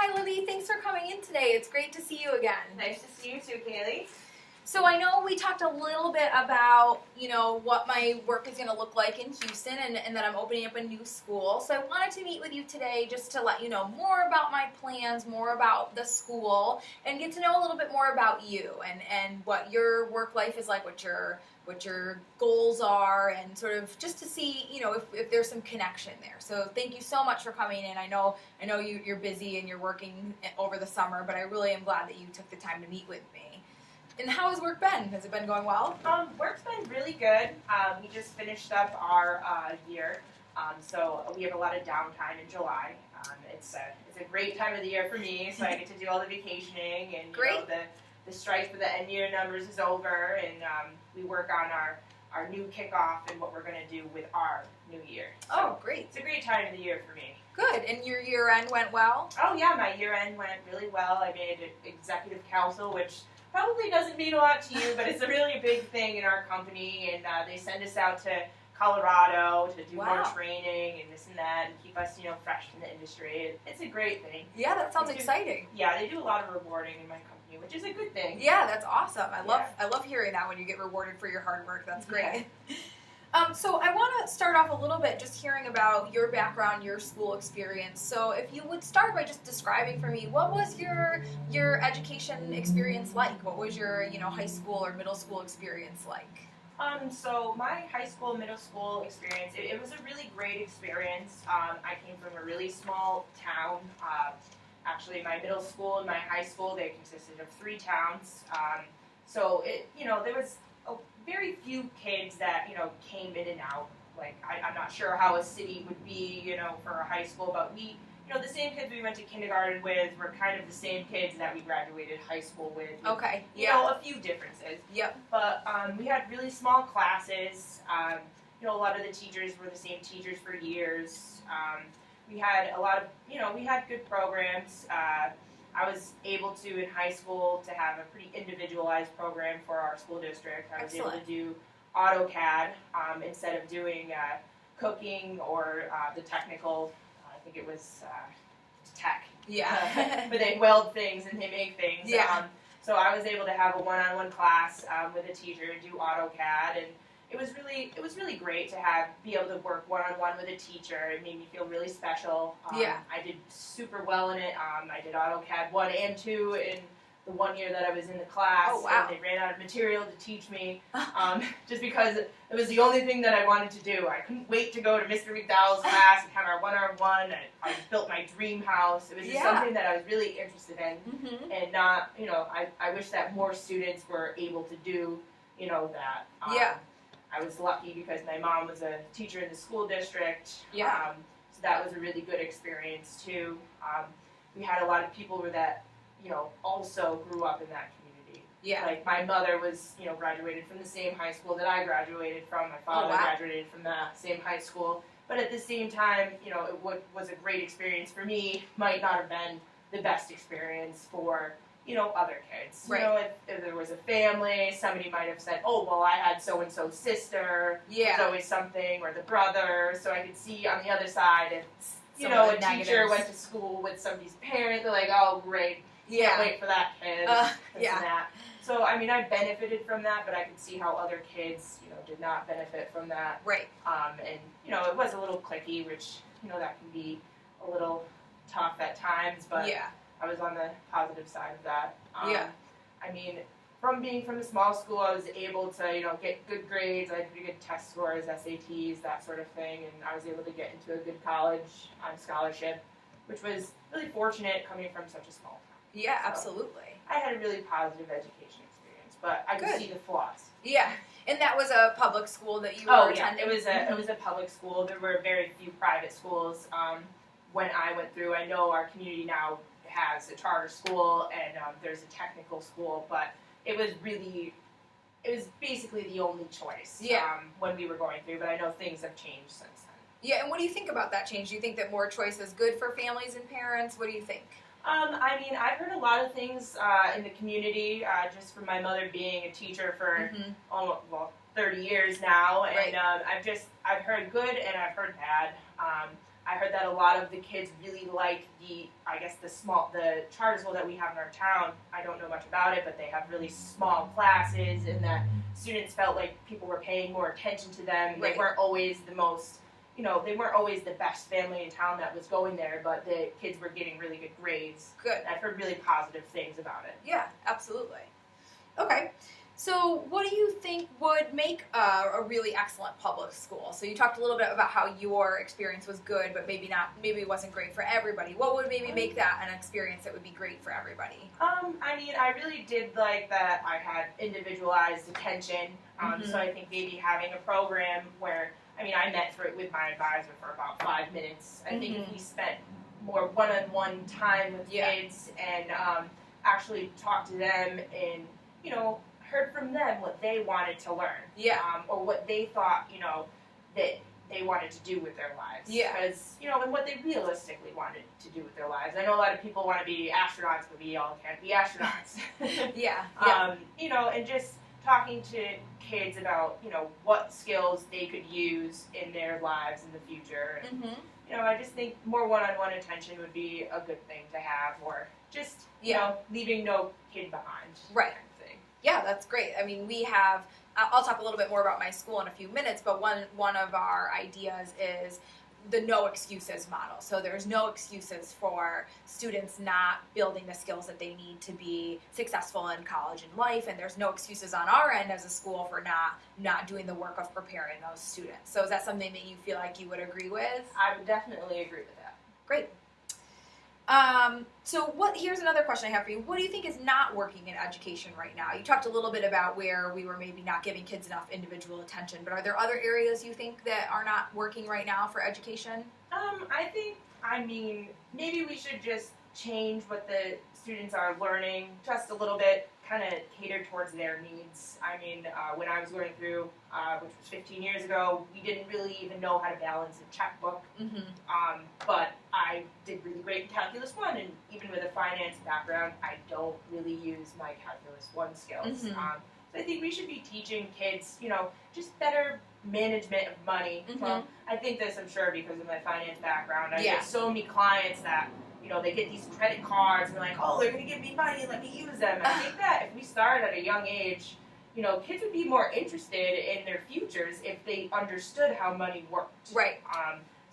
Hi Lily, thanks for coming in today. It's great to see you again. Nice to see you too, Kaylee. So I know we talked a little bit about, what my work is going to look like in Houston and that I'm opening up a new school. So I wanted to meet with you today just to let you know more about my plans, more about the school, and get to know a little bit more about you and what your work life is like, what your goals are, and sort of just to see, if there's some connection there. So thank you so much for coming in. I know you're busy and you're working over the summer, but I really am glad that you took the time to meet with me. And how has work been? Has it been going well? Work's been really good. We just finished up our year, so we have a lot of downtime in July. It's a great time of the year for me, so I get to do all the vacationing, and the strike for the end year numbers is over, and we work on our new kickoff and what we're going to do with our new year. So oh, great. It's a great time of the year for me. Good. And your year end went well? Oh yeah, my year end went really well. I made an executive council, which probably doesn't mean a lot to you, but it's a really big thing in our company, and they send us out to Colorado to do more training and this and that, and keep us, fresh in the industry. It's a great thing. Yeah, that sounds exciting. Yeah, they do a lot of rewarding in my company, which is a good thing. Yeah, that's awesome. I love hearing that when you get rewarded for your hard work. That's great. Yeah. So I want to start off a little bit just hearing about your background, your school experience. So if you would start by just describing for me, what was your education experience like? What was your high school or middle school experience like? So my high school, middle school experience, it was a really great experience. I came from a really small town. Actually, my middle school and my high school, they consisted of 3 towns. So there was very few kids that, came in and out. Like, I'm not sure how a city would be, for a high school, but we, the same kids we went to kindergarten with were kind of the same kids that we graduated high school with. Okay, A few differences. Yep. But we had really small classes. A lot of the teachers were the same teachers for years. We had a lot of, we had good programs. I was able to, in high school, to have a pretty individualized program for our school district. I was able to do AutoCAD instead of doing cooking or the technical, I think it was tech. Yeah. But they weld things and they make things. Yeah. So I was able to have a one-on-one class with a teacher and do AutoCAD, and it was really great to be able to work one-on-one with a teacher. It made me feel really special. I did super well in it. I did AutoCAD 1 and 2 in the 1 year that I was in the class. Oh, wow. And they ran out of material to teach me, just because it was the only thing that I wanted to do. I couldn't wait to go to Mr. McDowell's class and have our one-on-one. I built my dream house. It was just something that I was really interested in, and not, I wish that more students were able to do, that. I was lucky because my mom was a teacher in the school district. So that was a really good experience too. We had a lot of people that, also grew up in that community. Yeah. Like my mother was, graduated from the same high school that I graduated from. My father graduated from the same high school. But at the same time, it was a great experience for me. Might not have been the best experience for other kids. Right. If there was a family, somebody might have said, oh, well, I had so-and-so's sister. Yeah. There's always something, or the brother. So I could see on the other side, if, a teacher went to school with somebody's parent, they're like, oh, great. Can't wait for that kid. And that. So, I benefited from that, but I could see how other kids, did not benefit from that. Right. And, it was a little cliquey, which, that can be a little tough at times, but I was on the positive side of that. From being from a small school, I was able to, get good grades. I had pretty good test scores, SATs, that sort of thing, and I was able to get into a good college on scholarship, which was really fortunate coming from such a small town. Yeah, absolutely. I had a really positive education experience, but I could see the flaws. Yeah, and that was a public school that you were attending? It was a public school. There were very few private schools when I went through. I know our community now has a charter school and there's a technical school, but it was basically the only choice when we were going through, but I know things have changed since then. Yeah, and what do you think about that change? Do you think that more choice is good for families and parents? What do you think? I've heard a lot of things in the community, just from my mother being a teacher for 30 years now, and I've heard good and I've heard bad. I heard that a lot of the kids really like the charter school that we have in our town. I don't know much about it, but they have really small classes, and that students felt like people were paying more attention to them. Right. They weren't always they weren't always the best family in town that was going there, but the kids were getting really good grades. Good. I've heard really positive things about it. Yeah, absolutely. Okay. So what do you think would make a really excellent public school? So you talked a little bit about how your experience was good, but maybe it wasn't great for everybody. What would maybe make that an experience that would be great for everybody? I mean, I really did like that I had individualized attention. So I think maybe having a program where, I met with my advisor for about 5 minutes. I think if we spent more one-on-one time with kids and actually talked to them and, heard from them what they wanted to learn. Yeah. Or what they thought, that they wanted to do with their lives. Yeah. Because, and what they realistically wanted to do with their lives. I know a lot of people want to be astronauts, but we all can't be astronauts. Yeah. And just talking to kids about, what skills they could use in their lives in the future. And, I just think more one-on-one attention would be a good thing to have, or just, leaving no kid behind. Right. Kind of thing. Yeah, that's great. I mean, we have, I'll talk a little bit more about my school in a few minutes, but one of our ideas is the no excuses model. So there's no excuses for students not building the skills that they need to be successful in college and life, and there's no excuses on our end as a school for not doing the work of preparing those students. So is that something that you feel like you would agree with? I would definitely agree with that. Great. Here's another question I have for you. What do you think is not working in education right now? You talked a little bit about where we were maybe not giving kids enough individual attention, but are there other areas you think that are not working right now for education? Maybe we should just change what the students are learning just a little bit, kind of cater towards their needs. When I was going through, which was 15 years ago, we didn't really even know how to balance a checkbook. But I did really great in Calculus 1, and even with a finance background, I don't really use my Calculus 1 skills. So I think we should be teaching kids, just better management of money. Well, I think this, I'm sure, because of my finance background. I get so many clients that, they get these credit cards and they're like, oh, they're going to give me money, let me use them. I think that if we start at a young age, kids would be more interested in their futures if they understood how money worked. Right.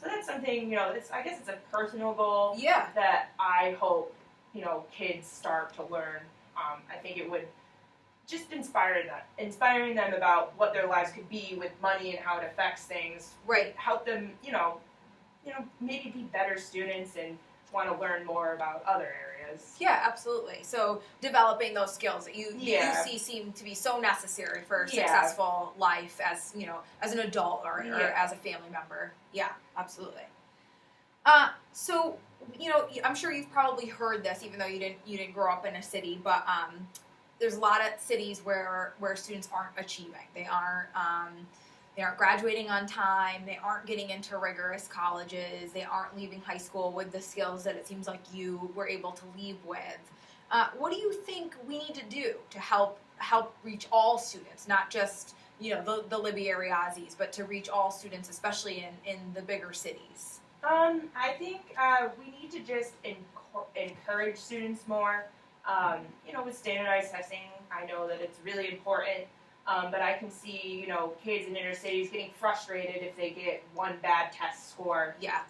So that's something, I guess it's a personal goal Yeah. that I hope, kids start to learn. I think it would just inspiring them about what their lives could be with money and how it affects things. Right. Help them, maybe be better students and want to learn more about other areas. Yeah, absolutely. So developing those skills that you see seem to be so necessary for successful life as, as an adult or as a family member. Yeah, absolutely. So, I'm sure you've probably heard this, even though you didn't grow up in a city, but there's a lot of cities where students aren't achieving. They aren't graduating on time. They aren't getting into rigorous colleges. They aren't leaving high school with the skills that it seems like you were able to leave with. What do you think we need to do to help reach all students, not just the Libby Ariazis, but to reach all students, especially in the bigger cities? I think we need to just encourage students more. With standardized testing, I know that it's really important. But I can see, kids in inner cities getting frustrated if they get one bad test score. Yeah.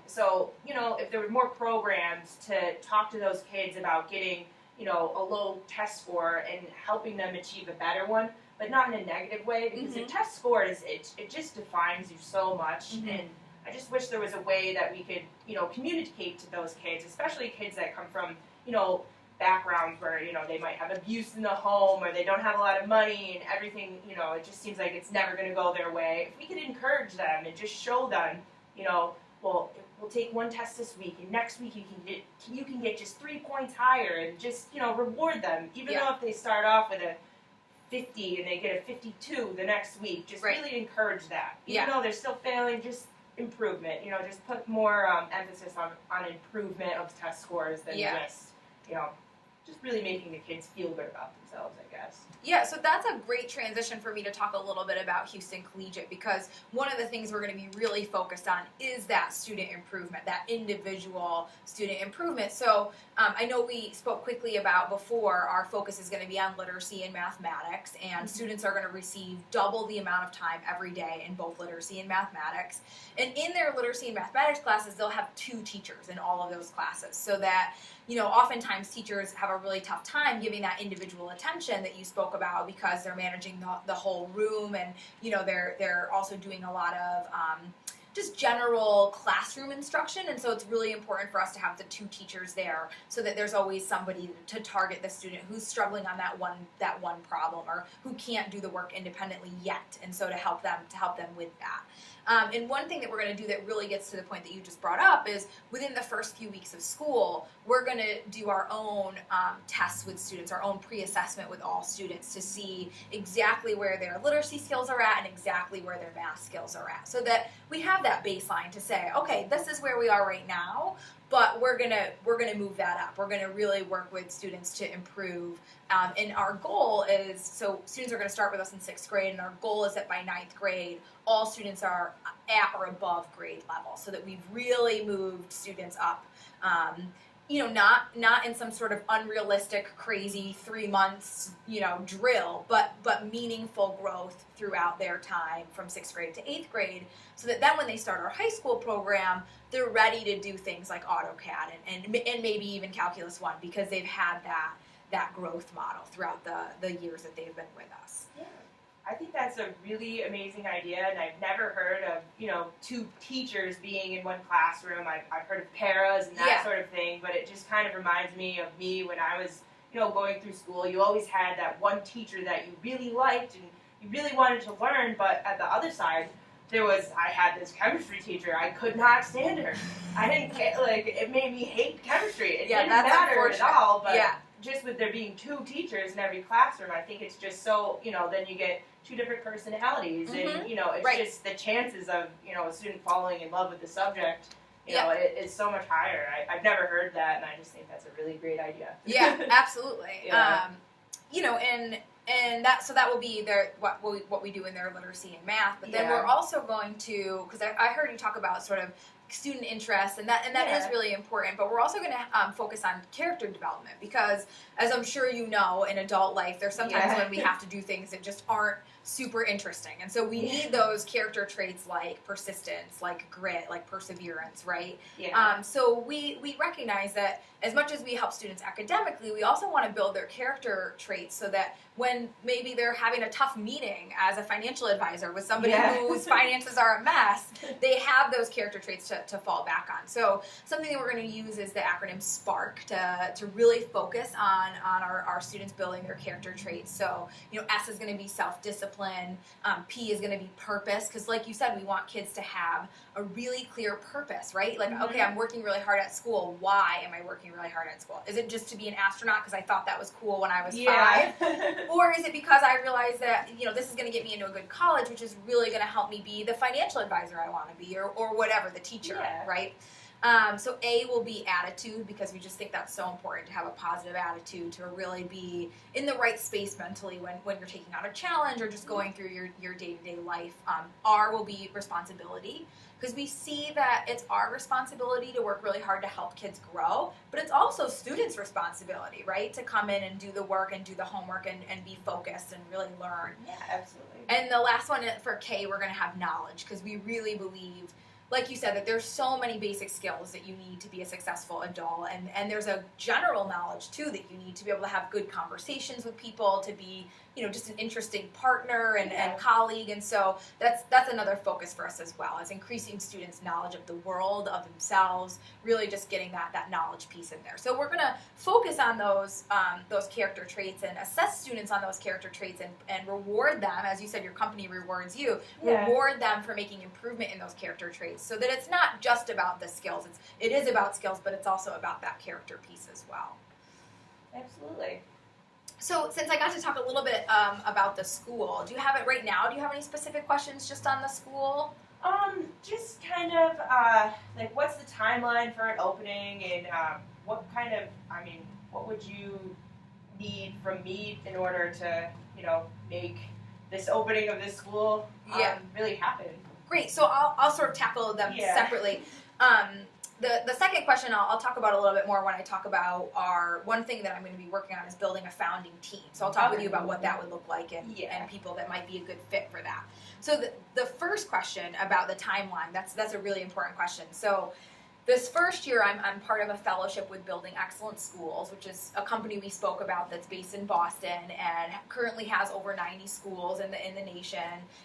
So, if there were more programs to talk to those kids about getting, a low test score and helping them achieve a better one, but not in a negative way, because the test score it just defines you so much. And I just wish there was a way that we could, communicate to those kids, especially kids that come from, backgrounds where, they might have abuse in the home or they don't have a lot of money and everything, it just seems like it's never going to go their way. If we could encourage them and just show them, well, we'll take one test this week and next week you can get just 3 points higher, and just, reward them, even though if they start off with a 50 and they get a 52 the next week, just really encourage that. Even though they're still failing, just improvement, just put more emphasis on improvement of test scores than just, just really making the kids feel good about themselves, I guess. Yeah, so that's a great transition for me to talk a little bit about Houston Collegiate, because one of the things we're going to be really focused on is that student improvement, that individual student improvement. So I know we spoke quickly about before, our focus is going to be on literacy and mathematics, and students are going to receive double the amount of time every day in both literacy and mathematics. And in their literacy and mathematics classes, they'll have 2 teachers in all of those classes, so that, you know, oftentimes teachers have a really tough time giving that individual attention that you spoke about, because they're managing the whole room, and, you know, they're also doing a lot of just general classroom instruction, and so it's really important for us to have the 2 teachers there, so that there's always somebody to target the student who's struggling on that one problem, or who can't do the work independently yet, and so to help them with that. And one thing that we're going to do that really gets to the point that you just brought up is, within the first few weeks of school, we're going to do our own tests with students, our own pre-assessment with all students, to see exactly where their literacy skills are at and exactly where their math skills are at, so that we have that baseline to say, okay, this is where we are right now, but we're gonna move that up. We're gonna really work with students to improve, and our goal is, so students are gonna start with us in 6th grade, and our goal is that by 9th grade, all students are at or above grade level, so that we've really moved students up. You know, not in some sort of unrealistic, crazy 3 months, you know, drill, but meaningful growth throughout their time from 6th grade to 8th grade, so that then when they start our high school program, they're ready to do things like AutoCAD and maybe even Calculus 1, because they've had that growth model throughout the years that they've been with us. Yeah. I think that's a really amazing idea, and I've never heard of, you know, 2 teachers being in one classroom. I've heard of paras and that sort of thing, but it just kind of reminds me of me when I was, you know, going through school. You always had that one teacher that you really liked and you really wanted to learn, but at the other side, I had this chemistry teacher. I could not stand her. I didn't get, like, it made me hate chemistry. It didn't matter at all, but just with there being 2 teachers in every classroom, I think it's just so, you know, then you get 2 different personalities, and, you know, it's just the chances of, you know, a student falling in love with the subject, you know, it's so much higher. I've never heard that, and I just think that's a really great idea. Yeah, absolutely. You know, and that will be what we do in their literacy and math, but then we're also going to, because I heard you talk about sort of student interest, and that is really important, but we're also going to focus on character development, because, as I'm sure you know, in adult life, there's sometimes when we have to do things that just aren't super interesting, and so we need those character traits like persistence, like grit, like perseverance, right? So we recognize that as much as we help students academically, we also want to build their character traits, so that when maybe they're having a tough meeting as a financial advisor with somebody whose finances are a mess, they have those character traits to fall back on. So something that we're going to use is the acronym SPARK to really focus on our students building their character traits. So, you know, S is going to be self-discipline, P is going to be purpose, because like you said, we want kids to have a really clear purpose, right? Like, okay, I'm working really hard at school. Why am I working really hard at school? Is it just to be an astronaut because I thought that was cool when I was 5? Or is it because I realized that, you know, this is going to get me into a good college, which is really going to help me be the financial advisor I want to be, or whatever, the teacher, right? So A will be attitude, because we just think that's so important to have a positive attitude, to really be in the right space mentally when you're taking on a challenge or just going through your day-to-day life. R will be responsibility, because we see that it's our responsibility to work really hard to help kids grow, but it's also students' responsibility, right, to come in and do the work and do the homework and be focused and really learn. Yeah, absolutely. And the last one for K, we're going to have knowledge, because we really believe, like you said, that there's so many basic skills that you need to be a successful adult, and there's a general knowledge too that you need to be able to have good conversations with people, to be, you know, just an interesting partner and colleague, and so that's another focus for us as well, is increasing students' knowledge of the world, of themselves, really just getting that knowledge piece in there. So we're going to focus on those character traits and assess students on those character traits and reward them, as you said, your company rewards you, reward them for making improvement in those character traits, so that it's not just about the skills. It is about skills, but it's also about that character piece as well. Absolutely. So since I got to talk a little bit about the school, do you have it right now? Do you have any specific questions just on the school? Just kind of, like, what's the timeline for it opening, and, what kind of, what would you need from me in order to, make this opening of this school really happen? Great. So I'll sort of tackle them separately. The second question I'll talk about a little bit more when I talk about one thing that I'm going to be working on is building a founding team. So I'll talk with you about what that would look like and people that might be a good fit for that. So the first question about the timeline, that's a really important question. So this first year, I'm part of a fellowship with Building Excellent Schools, which is a company we spoke about that's based in Boston and currently has over 90 schools in the nation.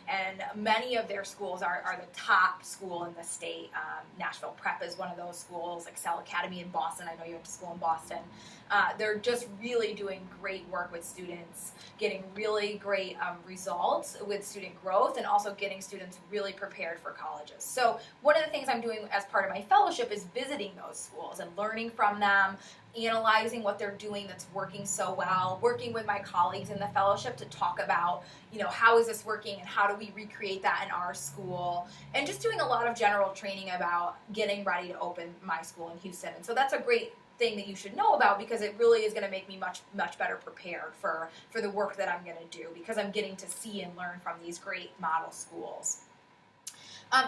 And many of their schools are the top school in the state. Nashville Prep is one of those schools. Excel Academy in Boston. I know you went to school in Boston. They're just really doing great work with students, getting really great results with student growth, and also getting students really prepared for colleges. So one of the things I'm doing as part of my fellowship is visiting those schools and learning from them, analyzing what they're doing that's working so well, working with my colleagues in the fellowship to talk about, how is this working and how do we recreate that in our school, and just doing a lot of general training about getting ready to open my school in Houston. And so that's a great thing that you should know about, because it really is going to make me much better prepared for the work that I'm going to do, because I'm getting to see and learn from these great model schools.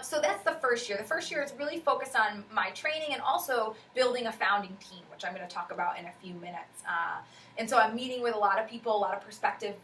So that's the first year. The first year is really focused on my training and also building a founding team, which I'm going to talk about in a few minutes. And so I'm meeting with a lot of people, a lot of prospective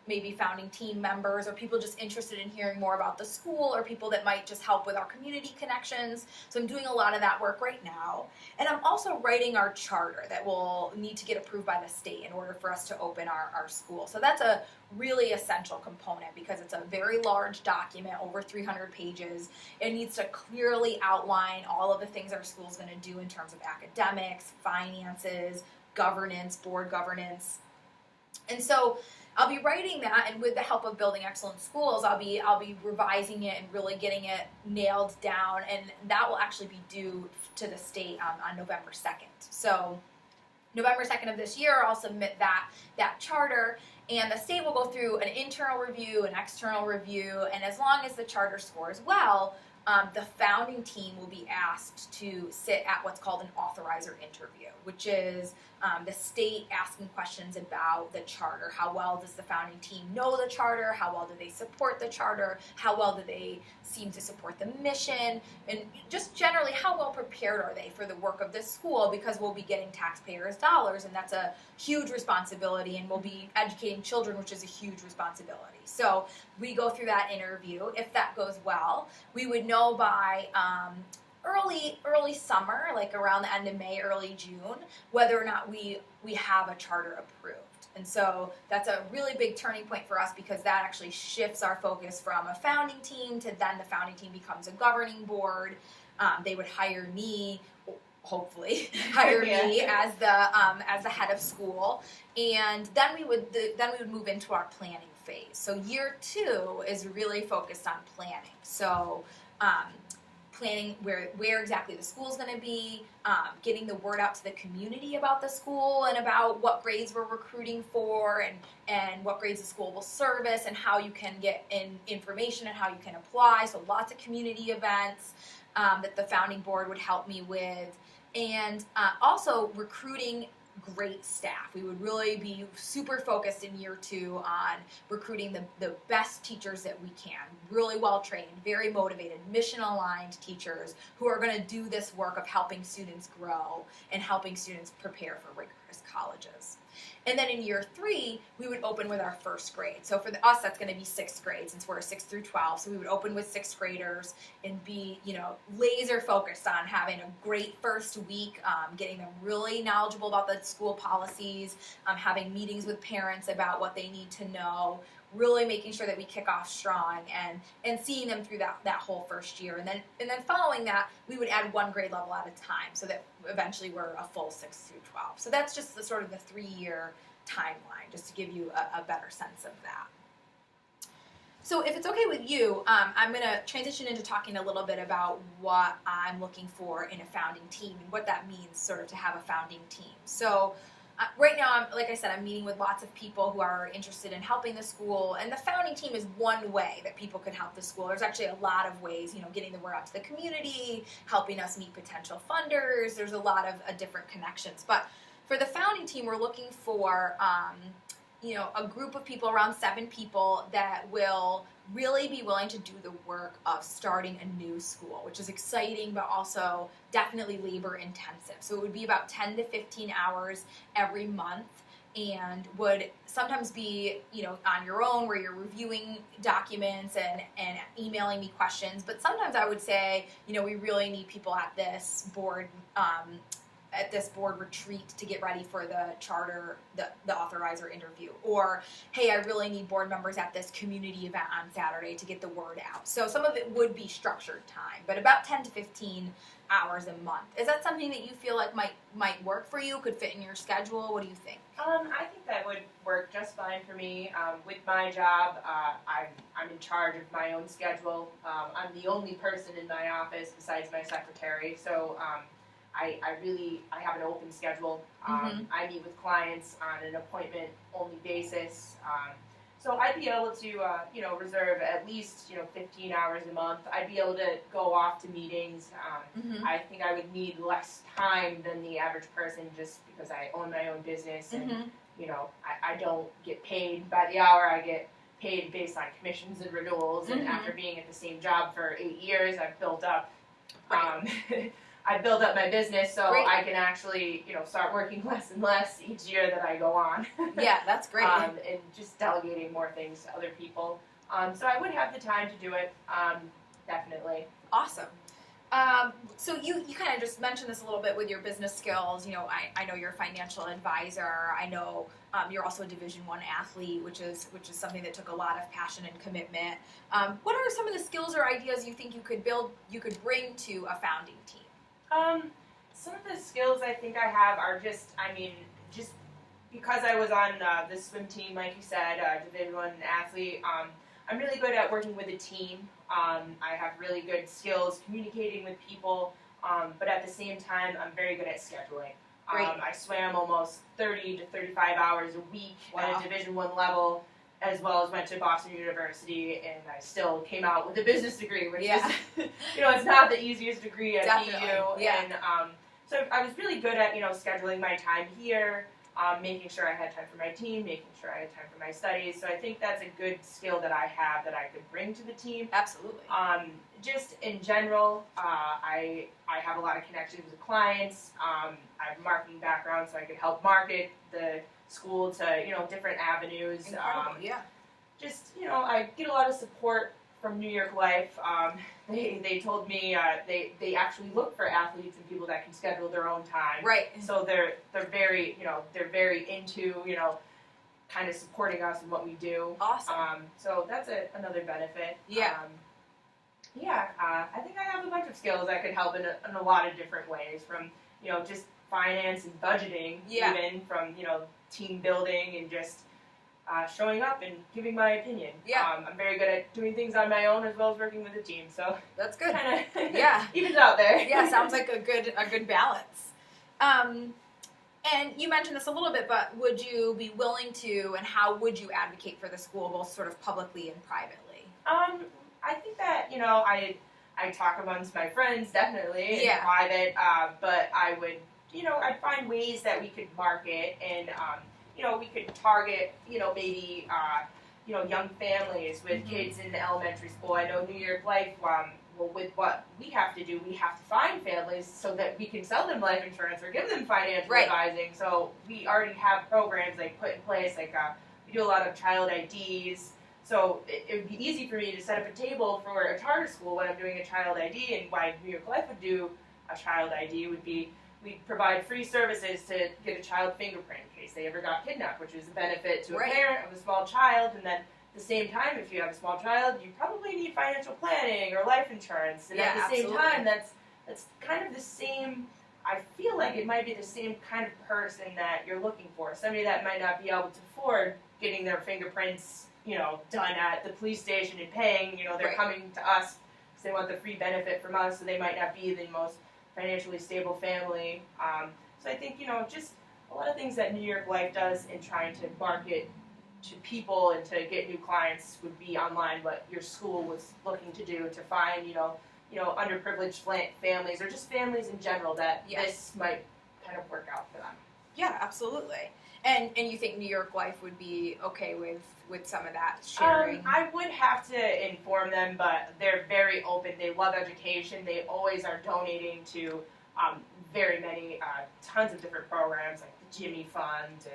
maybe founding team members, or people just interested in hearing more about the school, or people that might just help with our community connections. So I'm doing a lot of that work right now. And I'm also writing our charter that will need to get approved by the state in order for us to open our school. So that's a really essential component, because it's a very large document, over 300 pages. It needs to clearly outline all of the things our school is going to do in terms of academics, finances, governance, board governance. And so I'll be writing that, and with the help of Building Excellent Schools, I'll be revising it and really getting it nailed down, and that will actually be due to the state on November 2nd. So November 2nd of this year, I'll submit that charter, and the state will go through an internal review, an external review, and as long as the charter scores well, the founding team will be asked to sit at what's called an authorizer interview, which is the state asking questions about the charter. How well does the founding team know the charter? How well do they support the charter? How well do they seem to support the mission? And just generally, how well prepared are they for the work of this school? Because we'll be getting taxpayers' dollars, and that's a huge responsibility, and we'll be educating children, which is a huge responsibility. So we go through that interview. If that goes well, we would know by early summer, like around the end of May, early June, whether or not we have a charter approved. And so that's a really big turning point for us, because that actually shifts our focus from a founding team to then the founding team becomes a governing board. They would hire me, hopefully hire me as the head of school, and then we would move into our planning phase. So year 2 is really focused on planning. So planning where exactly the school is going to be, getting the word out to the community about the school and about what grades we're recruiting for, and what grades the school will service, and how you can get information and how you can apply. So lots of community events that the founding board would help me with, and also recruiting great staff. We would really be super focused in year 2 on recruiting the best teachers that we can, really well trained, very motivated, mission aligned teachers who are going to do this work of helping students grow and helping students prepare for rigorous colleges. And then in year 3, we would open with our first grade. So for us, that's going to be 6th grade, since we're 6th through 12. So we would open with 6th graders and be, laser focused on having a great first week, getting them really knowledgeable about the school policies, having meetings with parents about what they need to know, really making sure that we kick off strong, and seeing them through that whole first year. And then following that, we would add 1 grade level at a time, so that eventually we're a full 6 through 12. So that's just the 3-year timeline, just to give you a better sense of that. So if it's okay with you, I'm going to transition into talking a little bit about what I'm looking for in a founding team, and what that means sort of to have a founding team. So right now, like I said, I'm meeting with lots of people who are interested in helping the school, and the founding team is one way that people could help the school. There's actually a lot of ways, getting the word out to the community, helping us meet potential funders. There's a lot of different connections. But for the founding team, we're looking for, a group of people, around 7 people, that will really be willing to do the work of starting a new school, which is exciting, but also definitely labor intensive. So it would be about 10 to 15 hours every month, and would sometimes be, on your own, where you're reviewing documents and emailing me questions. But sometimes I would say, we really need people at this board retreat to get ready for the charter, the authorizer interview. Or, hey, I really need board members at this community event on Saturday to get the word out. So some of it would be structured time, but about 10 to 15 hours a month. Is that something that you feel like might work for you, could fit in your schedule? What do you think? I think that would work just fine for me. With my job, I'm in charge of my own schedule. I'm the only person in my office besides my secretary, so I have an open schedule. I meet with clients on an appointment-only basis. So I'd be able to, reserve at least, 15 hours a month. I'd be able to go off to meetings. I think I would need less time than the average person, just because I own my own business and, I don't get paid by the hour. I get paid based on commissions and renewals. And after being at the same job for 8 years, I've built up I build up my business, so Great. I can actually, start working less and less each year that I go on. Yeah, that's great. And just delegating more things to other people. So I would have the time to do it, definitely. Awesome. So you kind of just mentioned this a little bit with your business skills. I know you're a financial advisor. I know you're also a Division I athlete, which is something that took a lot of passion and commitment. What are some of the skills or ideas you think you could bring to a founding team? Some of the skills I think I have are just because I was on the swim team, like you said, Division I athlete, I'm really good at working with a team. I have really good skills communicating with people, but at the same time, I'm very good at scheduling. I swam almost 30 to 35 hours a week at a Division I level, as well as went to Boston University, and I still came out with a business degree, which is, it's not the easiest degree at BU. Yeah. And so I was really good at, scheduling my time here, making sure I had time for my team, making sure I had time for my studies. So I think that's a good skill that I have that I could bring to the team. Absolutely. Just in general, I have a lot of connections with clients. I have a marketing background, so I could help market the school to, different avenues. Incredible, yeah. Just, I get a lot of support from New York Life. They told me they actually look for athletes and people that can schedule their own time. Right. So they're very, they're very into, kind of supporting us in what we do. Awesome. So that's another benefit. Yeah. I think I have a bunch of skills that could help in a lot of different ways, from, just finance and budgeting, even from, team building and just showing up and giving my opinion. Yeah. I'm very good at doing things on my own as well as working with a team, so that's good. Kind of yeah, evens out there. Yeah, sounds like a good balance. And you mentioned this a little bit, but would you be willing to, and how would you advocate for the school, both sort of publicly and privately? I think that, I talk amongst my friends, definitely, in private, but I would, I'd find ways that we could market and, we could target, maybe, young families with kids in elementary school. I know New York Life, with what we have to do, we have to find families so that we can sell them life insurance or give them financial advising. So we already have programs put in place, we do a lot of child IDs. So it would be easy for me to set up a table for a charter school when I'm doing a child ID, and why New York Life would do a child ID would be we provide free services to get a child fingerprint in case they ever got kidnapped, which is a benefit to a parent of a small child. And then at the same time, if you have a small child, you probably need financial planning or life insurance. And at the same time, that's kind of the same, I feel like it might be the same kind of person that you're looking for. Somebody that might not be able to afford getting their fingerprints, done at the police station and paying, they're coming to us because they want the free benefit from us, so they might not be the most financially stable family. So I think, just a lot of things that New York Life does in trying to market to people and to get new clients would be online what your school was looking to do to find, underprivileged families or just families in general that this might kind of work out for them. Yeah, absolutely. And you think New York Life would be okay with some of that sharing? I would have to inform them, but they're very open. They love education. They always are donating to very many, tons of different programs, like the Jimmy Fund.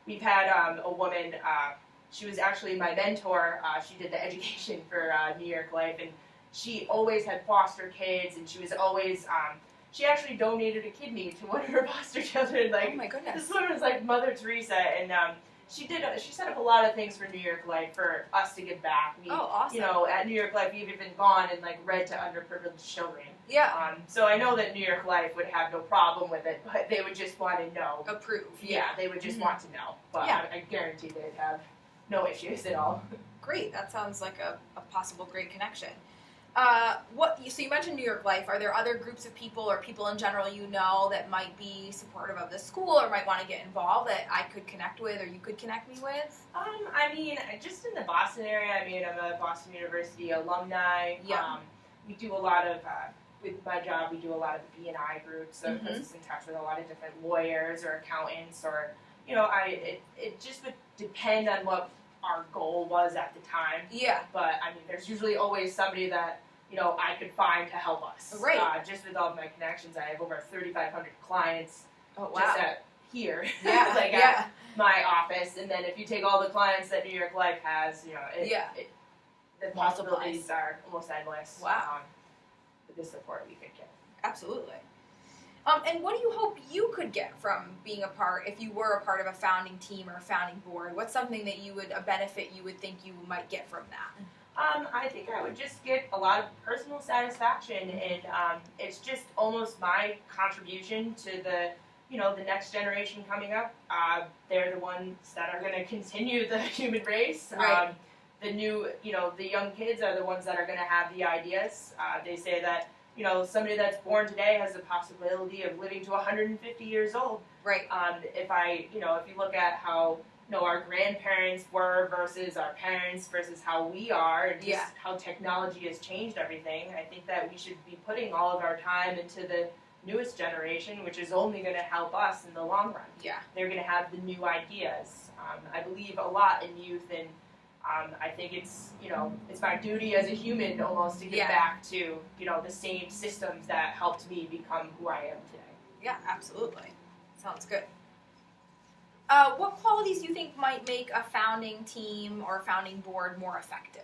We've had a woman, she was actually my mentor. She did the education for New York Life, and she always had foster kids, and she was always, she actually donated a kidney to one of her foster children. Like, oh my goodness. This woman was like Mother Teresa, and she set up a lot of things for New York Life for us to give back. Awesome. At New York Life, we've even gone and like read to underprivileged children. Yeah. So I know that New York Life would have no problem with it, but they would just want to know. Approve. Yeah, they would just want to know. But I guarantee they'd have no issues at all. Great. That sounds like a possible great connection. So you mentioned New York Life. Are there other groups of people or people in general that might be supportive of the school or might want to get involved that I could connect with or you could connect me with? Just in the Boston area, I'm a Boston University alumni. Yeah. We do a lot of, with my job, we do a lot of B&I groups, so it puts us in touch with a lot of different lawyers or accountants or, it just would depend on what our goal was at the time. Yeah. But, there's usually always somebody that, I could find to help us. Right. Just with all of my connections, I have over 3,500 clients. Oh, wow. Just at here. Yeah. At my office. And then if you take all the clients that New York Life has, the possibilities are almost endless. Wow. With the support we could get. Absolutely. And what do you hope you could get from being if you were a part of a founding team or a founding board? What's something that a benefit you would think you might get from that? I think I would just get a lot of personal satisfaction, and it's just almost my contribution to the next generation coming up. They're the ones that are going to continue the human race. Right. The young kids are the ones that are going to have the ideas. They say that, somebody that's born today has the possibility of living to 150 years old. Right. If you look at how, our grandparents were versus our parents versus how we are, and just how technology has changed everything, I think that we should be putting all of our time into the newest generation, which is only going to help us in the long run. Yeah. They're going to have the new ideas. I believe a lot in youth, and I think it's my duty as a human almost to give back to the same systems that helped me become who I am today. Yeah, absolutely. Sounds good. What qualities do you think might make a founding team or founding board more effective?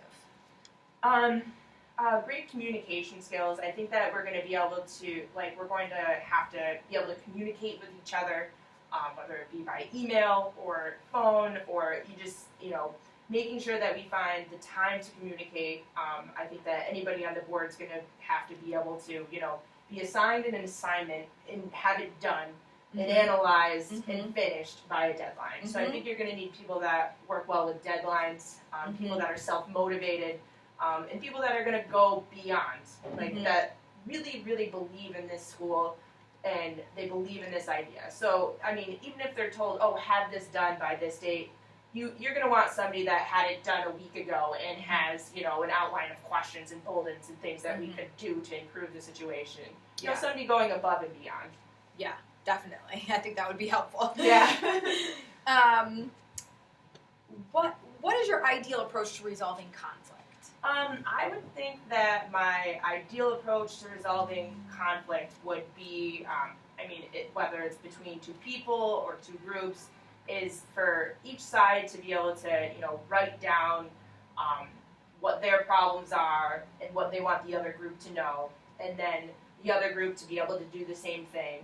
Great communication skills. I think that we're going to be able to, we're going to have to be able to communicate with each other, whether it be by email or phone or making sure that we find the time to communicate. I think that anybody on the board is going to have to be able to, be assigned an assignment and have it done and analyzed and finished by a deadline. So I think you're going to need people that work well with deadlines, people that are self-motivated, and people that are going to go beyond, that really, really believe in this school and they believe in this idea. So, even if they're told, have this done by this date, you're going to want somebody that had it done a week ago and has, an outline of questions and bulletins and things that we could do to improve the situation. Somebody going above and beyond. Yeah, definitely. I think that would be helpful. Yeah. What is your ideal approach to resolving conflict? I would think that my ideal approach to resolving conflict would be, whether it's between two people or two groups, is for each side to be able to, write down what their problems are and what they want the other group to know, and then the other group to be able to do the same thing,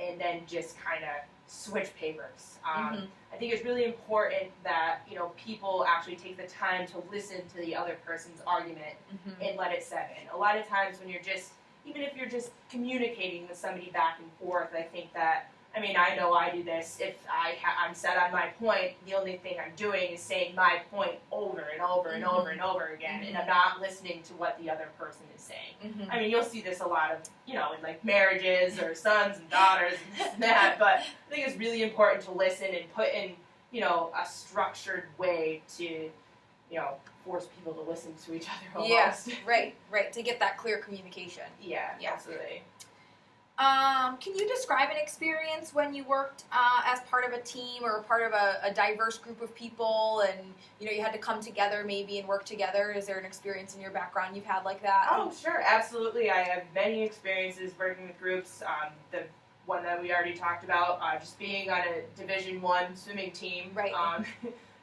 and then just kind of switch papers. I think it's really important that, people actually take the time to listen to the other person's argument and let it set in. A lot of times when even if you're just communicating with somebody back and forth, I think that, I mean, I know I do this. If I'm set on my point, the only thing I'm doing is saying my point over and over and over and over again, and I'm not listening to what the other person is saying. I mean, you'll see this a lot of, in like marriages or sons and daughters and this and that, but I think it's really important to listen and put in, a structured way to, force people to listen to each other almost. Yeah, right, to get that clear communication. Yeah, absolutely. Can you describe an experience when you worked as part of a team or part of a diverse group of people and, you had to come together maybe and work together? Is there an experience in your background you've had like that? Oh, sure, absolutely. I have many experiences working with groups. The one that we already talked about, just being on a Division I swimming team. Right.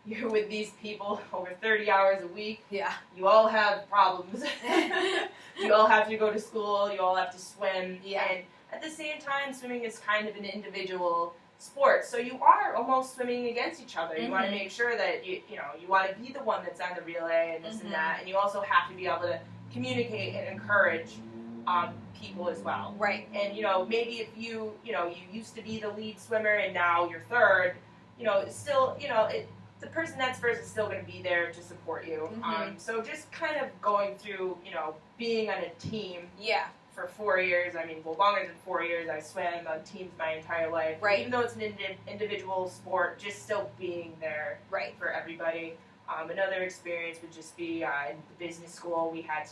You're with these people over 30 hours a week. Yeah. You all have problems. You all have to go to school. You all have to swim. Yeah. And at the same time, swimming is kind of an individual sport, so you are almost swimming against each other. You want to make sure that you want to be the one that's on the relay and this and that, and you also have to be able to communicate and encourage people as well. Right. And maybe if you used to be the lead swimmer and now you're third, still the person that's first is still going to be there to support you. So just kind of going through being on a team. Yeah. For 4 years, longer than 4 years, I swam on teams my entire life. Right. Even though it's an individual sport, just still being there for everybody. Another experience would just be in the business school. We had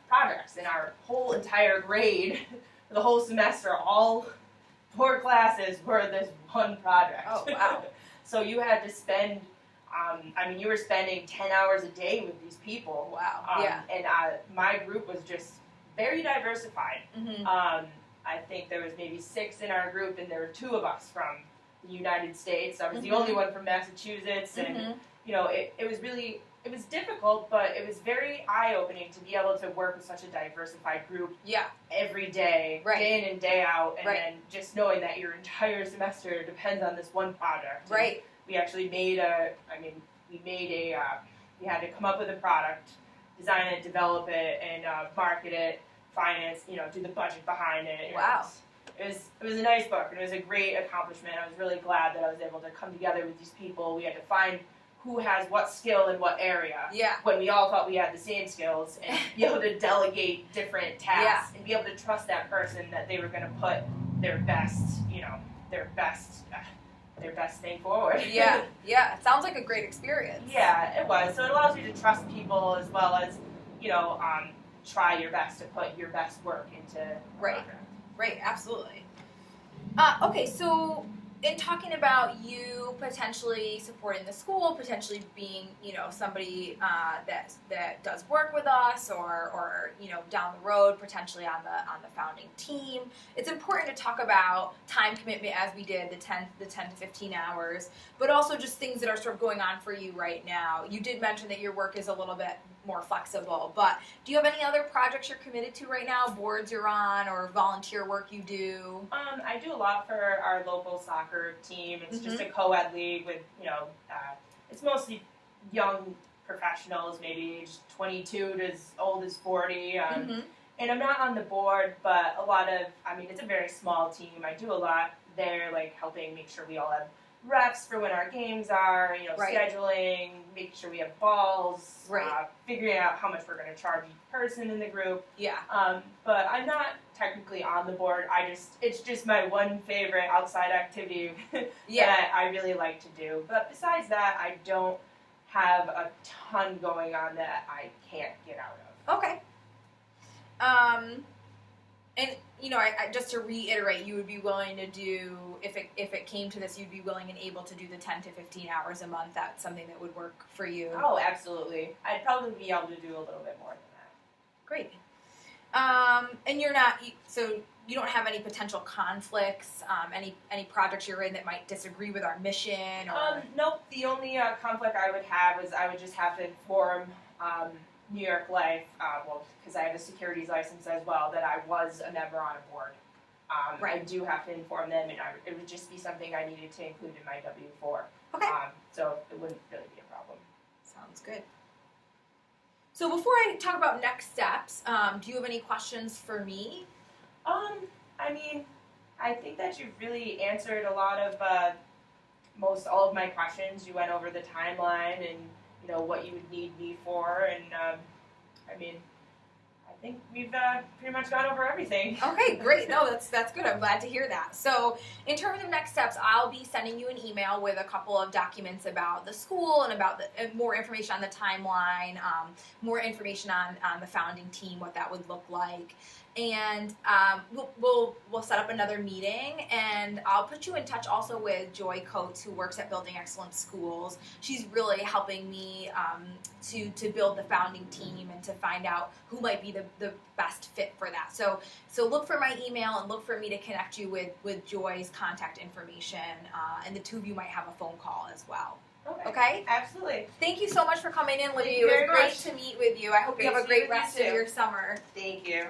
projects in our whole entire grade for the whole semester. All 4 classes were this one project. Oh, wow. So you had to spend. You were spending 10 hours a day with these people. Wow. Yeah. And my group was just very diversified. I think there was maybe 6 in our group, and there were 2 of us from the United States. I was the only one from Massachusetts, and it was difficult, but it was very eye-opening to be able to work with such a diversified group. Yeah. Every day, day in and day out, and then just knowing that your entire semester depends on this one project. Right. We actually made we had to come up with a product, design it, develop it, and market it, finance, do the budget behind it. Wow. It was a nice book, and it was a great accomplishment. I was really glad that I was able to come together with these people. We had to find who has what skill in what area. Yeah. When we all thought we had the same skills, and be able to delegate different tasks, and be able to trust that person that they were going to put their best thing forward. Yeah. It sounds like a great experience. Yeah, it was. So it allows you to trust people as well as, try your best to put your best work into a project. Right, absolutely. Okay, so in talking about you potentially supporting the school, potentially being, somebody that does work with us, or down the road potentially on the founding team, it's important to talk about time commitment as we did the 10 to 15 hours, but also just things that are sort of going on for you right now. You did mention that your work is a little bit more flexible, but do you have any other projects you're committed to right now, boards you're on, or volunteer work you do? I do a lot for our local soccer team. It's just a co-ed league with, it's mostly young professionals, maybe age 22 to as old as 40. And I'm not on the board, but it's a very small team. I do a lot there, like helping make sure we all have refs for when our games are, scheduling, making sure we have balls, figuring out how much we're going to charge each person in the group. Yeah. But I'm not technically on the board. It's just my one favorite outside activity that I really like to do. But besides that, I don't have a ton going on that I can't get out of. Okay. And I just to reiterate, you would be willing to do, if it came to this, you'd be willing and able to do the 10 to 15 hours a month. That's something that would work for you. Oh, absolutely. I'd probably be able to do a little bit more than that. Great. And you're not, so you don't have any potential conflicts, any projects you're in that might disagree with our mission? Or? Nope. The only conflict I would have is I would just have to inform New York Life, because I have a securities license as well, that I was a member on a board. I do have to inform them, and it would just be something I needed to include in my W-4. Okay. So it wouldn't really be a problem. Sounds good. So before I talk about next steps, do you have any questions for me? I think that you've really answered a lot of most all of my questions. You went over the timeline and what you would need me for, and I mean, I think we've pretty much gone over everything. Okay, great. No, that's good. I'm glad to hear that. So, in terms of next steps, I'll be sending you an email with a couple of documents about the school and about more information on the timeline, more information on the founding team, what that would look like. And we'll set up another meeting, and I'll put you in touch also with Joy Coates, who works at Building Excellence Schools. She's really helping me to build the founding team and to find out who might be the best fit for that. So look for my email and look for me to connect you with Joy's contact information, and the two of you might have a phone call as well. Okay? Absolutely. Thank you so much for coming in, Livia. Thank you It was very great much. to meet with you. I hope you have a great rest of your summer. Thank you.